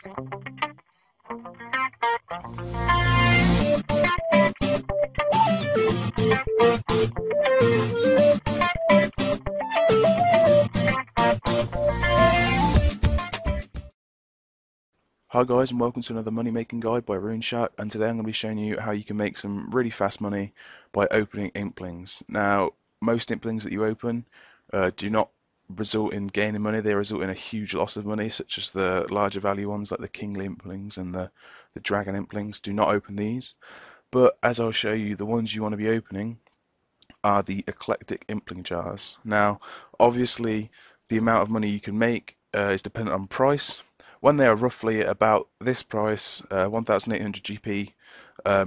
Hi guys, and welcome to another money making guide by RuneScape, and today I'm going to be showing you how you can make some really fast money by opening implings. Now, most implings that you open do not result in gaining money, they result in a huge loss of money, such as the larger value ones like the kingly implings and the dragon implings. Do not open these, but as I'll show you, the ones you want to be opening are the Eclectic Impling Jars. Now, obviously, the amount of money you can make is dependent on price. When they are roughly about this price, 1,800 GP,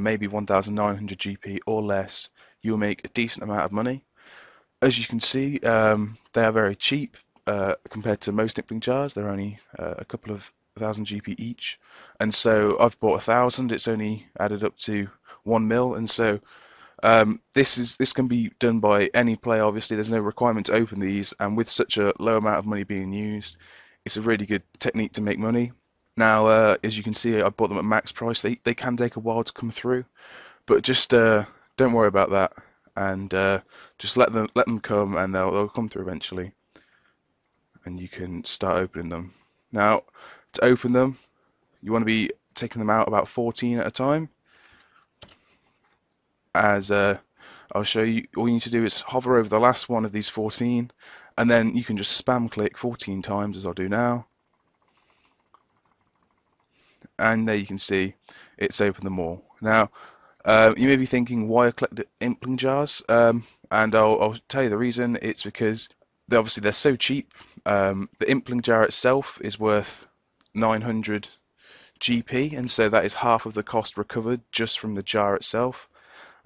maybe 1,900 GP or less, you'll make a decent amount of money. As you can see, they are very cheap compared to most impling jars. They're only a couple of thousand GP each, and so I've bought 1,000. It's only added up to 1 mil, and so this can be done by any player. Obviously, there's no requirement to open these, and with such a low amount of money being used, it's a really good technique to make money. Now, as you can see, I bought them at max price. They can take a while to come through, but just don't worry about that, and just let them come, and they'll come through eventually, and you can start opening them. Now, to open them, you want to be taking them out about 14 at a time. As I'll show you, all you need to do is hover over the last one of these 14, and then you can just spam click 14 times, as I'll do now, and there you can see it's opened them all. Now, you may be thinking, why Eclectic Impling Jars? And I'll tell you the reason. It's because obviously they're so cheap. The impling jar itself is worth 900 GP, and so that is half of the cost recovered just from the jar itself.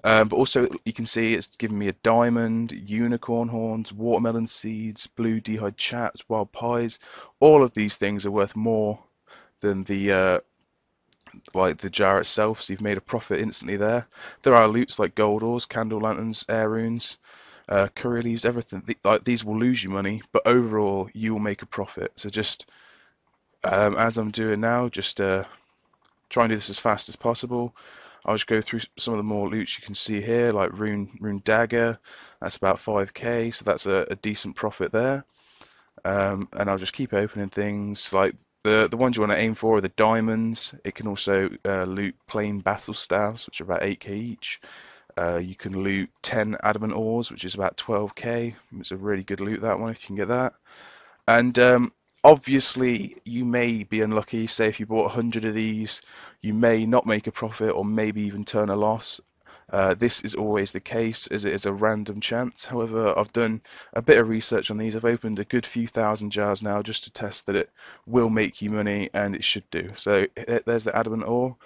But also you can see it's given me a diamond, unicorn horns, watermelon seeds, blue dehyde chaps, wild pies. All of these things are worth more than the jar itself, so you've made a profit instantly there. There are loots like gold ores, candle lanterns, air runes, curry leaves, everything. These will lose you money, but overall you will make a profit. So just as I'm doing now, just try and do this as fast as possible. I'll just go through some of the more loots you can see here, like Rune Dagger. That's about 5k, so that's a decent profit there. And I'll just keep opening things. Like the ones you want to aim for are the diamonds. It can also loot plain Battlestaffs, which are about 8k each. You can loot 10 Adamant Ores, which is about 12k. It's a really good loot, that one, if you can get that. And obviously, you may be unlucky. Say if you bought 100 of these, you may not make a profit or maybe even turn a loss. This is always the case, as it is a random chance. However, I've done a bit of research on these. I've opened a good few thousand jars now just to test that it will make you money, and it should do. So there's the Adamant Ore.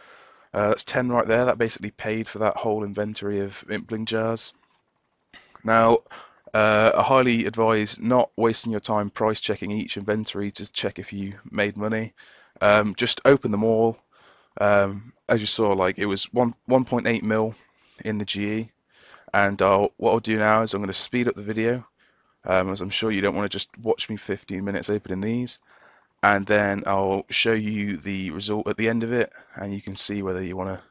That's 10 right there. That basically paid for that whole inventory of impling jars. Now, I highly advise not wasting your time price checking each inventory to check if you made money. Just open them all. As you saw, like it was 1.8 mil in the GE, and what I'll do now is I'm going to speed up the video, as I'm sure you don't want to just watch me 15 minutes opening these, and then I'll show you the result at the end of it, and you can see whether you want to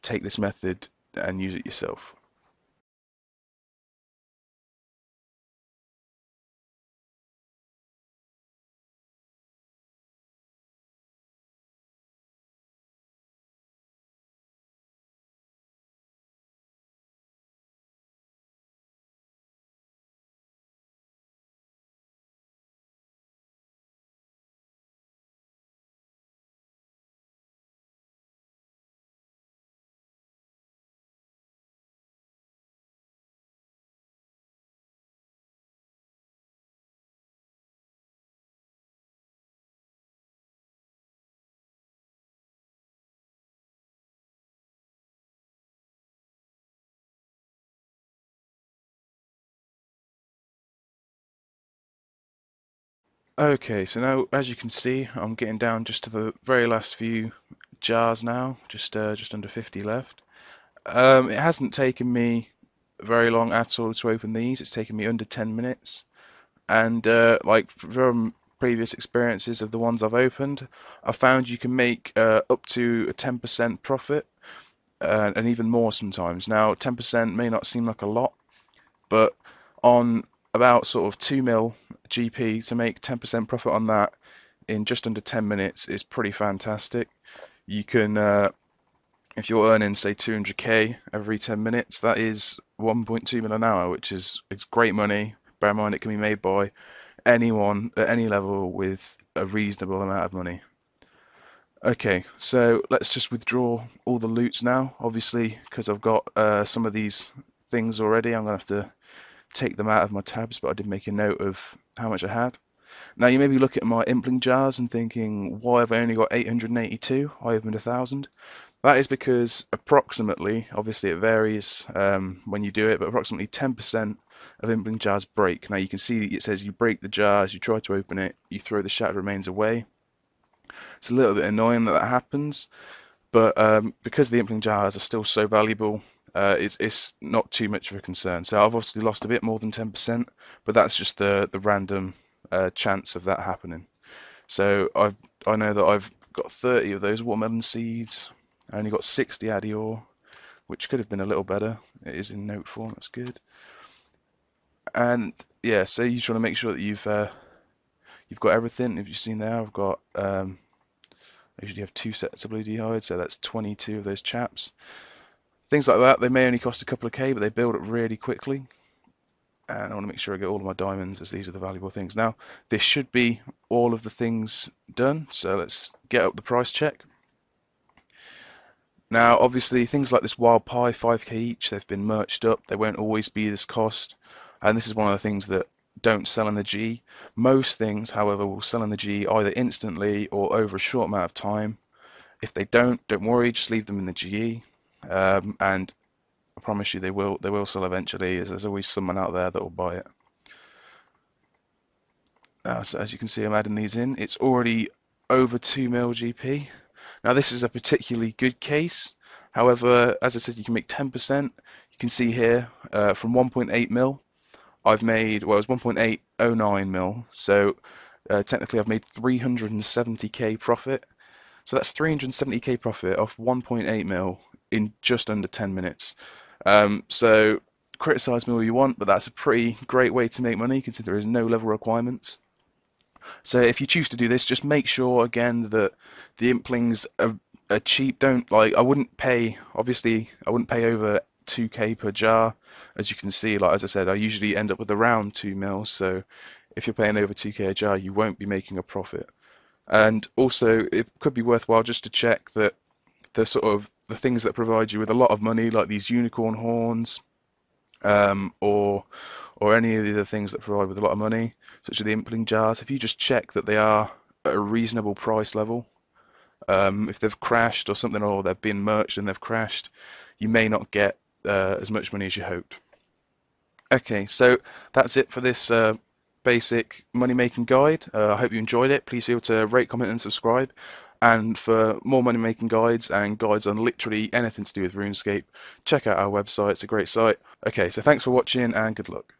take this method and use it yourself. Okay, so now as you can see, I'm getting down just to the very last few jars now, just under 50 left. It hasn't taken me very long at all to open these. It's taken me under 10 minutes, and like from previous experiences of the ones I've opened, I found you can make up to a 10% profit, and even more sometimes. Now, 10% may not seem like a lot, but on about sort of 2 mil GP, to make 10% profit on that in just under 10 minutes is pretty fantastic. You can, if you're earning say 200k every 10 minutes, that is 1.2 mil an hour, which is it's great money. Bear in mind it can be made by anyone at any level with a reasonable amount of money. Okay, so let's just withdraw all the loots now. Obviously, because I've got some of these things already, I'm going to have to take them out of my tabs, but I did make a note of how much I had. Now, you may be looking at my impling jars and thinking, why have I only got 882? I opened 1,000. That is because approximately, obviously it varies when you do it, but approximately 10% of impling jars break. Now, you can see it says you break the jars, you try to open it, you throw the shattered remains away. It's a little bit annoying that happens, but because the impling jars are still so valuable, it's not too much of a concern. So I've obviously lost a bit more than 10%, but that's just the random chance of that happening. So I know that I've got 30 of those watermelon seeds. I only got 60 Adamant Ore, which could have been a little better. It is in note form, that's good. And yeah, so you just want to make sure that you've got everything. If you've seen there, I've got I usually have 2 sets of blue Dragonhide, so that's 22 of those chaps. Things like that, they may only cost a couple of K, but they build up really quickly. And I want to make sure I get all of my diamonds, as these are the valuable things. Now, this should be all of the things done, so let's get up the price check. Now, obviously, things like this wild pie, 5k each, they've been merged up. They won't always be this cost, and this is one of the things that don't sell in the G. Most things, however, will sell in the G either instantly or over a short amount of time. If they don't worry, just leave them in the GE, and I promise you they will sell eventually, as there's always someone out there that will buy it. So as you can see, I'm adding these in. It's already over 2 mil GP. Now, this is a particularly good case. However, as I said, you can make 10%. You can see here from 1.8 mil, I've made, well, it was 1.809 mil. So technically, I've made 370k profit. So that's 370k profit off 1.8 mil in just under 10 minutes. So criticize me all you want, but that's a pretty great way to make money, considering there is no level requirements. So if you choose to do this, just make sure again that the implings are cheap. Don't I wouldn't pay, obviously I wouldn't pay over 2k per jar. As you can see, like as I said, I usually end up with around 2 mil. So if you're paying over 2k a jar, you won't be making a profit. And also, it could be worthwhile just to check that the things that provide you with a lot of money, like these unicorn horns, or any of the other things that provide with a lot of money, such as the impling jars, if you just check that they are at a reasonable price level, if they've crashed or something, or they've been merged and they've crashed, you may not get as much money as you hoped. Okay, so that's it for this basic money-making guide. I hope you enjoyed it. Please feel to rate, comment, and subscribe. And for more money-making guides and guides on literally anything to do with RuneScape, check out our website. It's a great site. Okay, so thanks for watching and good luck.